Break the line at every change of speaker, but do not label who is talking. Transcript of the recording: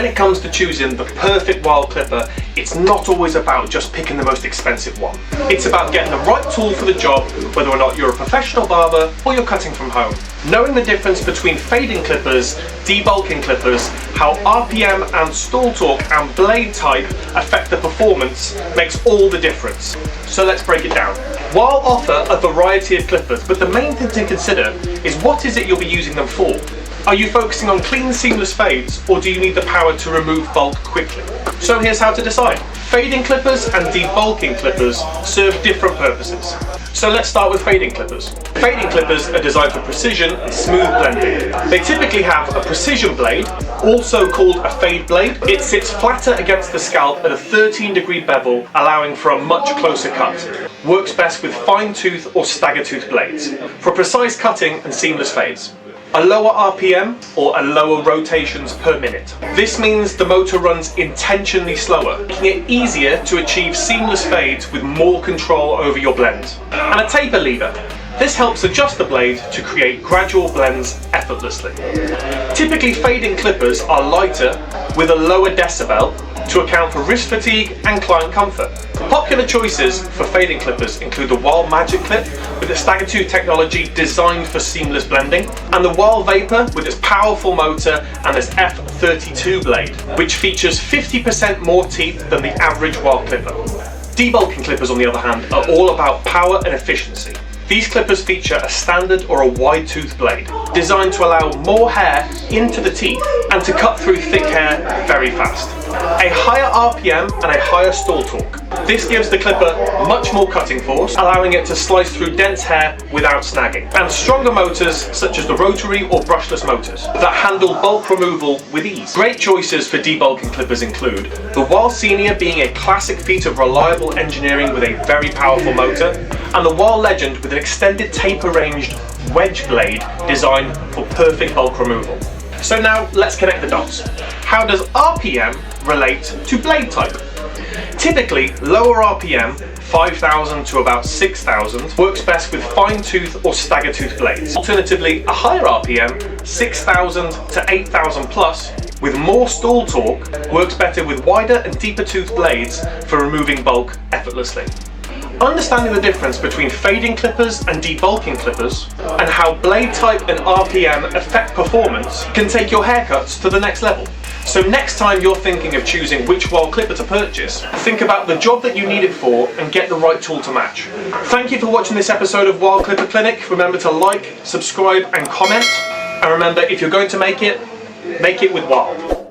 When it comes to choosing the perfect Wahl clipper, it's not always about just picking the most expensive one. It's about getting the right tool for the job, whether or not you're a professional barber or you're cutting from home. Knowing the difference between fading clippers, debulking clippers, how RPM and stall torque and blade type affect the performance makes all the difference. So let's break it down. Wahl offer a variety of clippers, but the main thing to consider is what is it you'll be using them for. Are you focusing on clean, seamless fades, or do you need the power to remove bulk quickly? So here's how to decide. Fading clippers and debulking clippers serve different purposes. So let's start with fading clippers. Fading clippers are designed for precision and smooth blending. They typically have a precision blade, also called a fade blade. It sits flatter against the scalp at a 13-degree bevel, allowing for a much closer cut. Works best with fine tooth or stagger tooth blades for precise cutting and seamless fades. A lower RPM or a lower rotations per minute. This means the motor runs intentionally slower, making it easier to achieve seamless fades with more control over your blend. And a taper lever. This helps adjust the blade to create gradual blends effortlessly. Typically, fading clippers are lighter with a lower decibel to account for wrist fatigue and client comfort. Popular choices for fading clippers include the Wahl Magic Clip with its stagger tooth technology designed for seamless blending, and the Wahl Vapor with its powerful motor and its F32 blade, which features 50% more teeth than the average Wahl clipper. Debulking clippers, on the other hand, are all about power and efficiency. These clippers feature a standard or a wide tooth blade, designed to allow more hair into the teeth and to cut through thick hair very fast. A higher RPM and a higher stall torque. This gives the clipper much more cutting force, allowing it to slice through dense hair without snagging. And stronger motors, such as the rotary or brushless motors, that handle bulk removal with ease. Great choices for debulking clippers include the Wahl Senior, being a classic feat of reliable engineering with a very powerful motor, and the Wahl Legend with an extended taper-ranged wedge blade designed for perfect bulk removal. So now let's connect the dots. How does RPM relate to blade type? Typically, lower RPM, 5,000 to about 6,000, works best with fine tooth or stagger tooth blades. Alternatively, a higher RPM, 6,000 to 8,000 plus, with more stall torque, works better with wider and deeper tooth blades for removing bulk effortlessly. Understanding the difference between fading clippers and debulking clippers, and how blade type and RPM affect performance, can take your haircuts to the next level. So next time you're thinking of choosing which Wahl clipper to purchase, think about the job that you need it for and get the right tool to match. Thank you for watching this episode of Wahl Clipper Clinic. Remember to like, subscribe and comment. And remember, if you're going to make it with Wahl.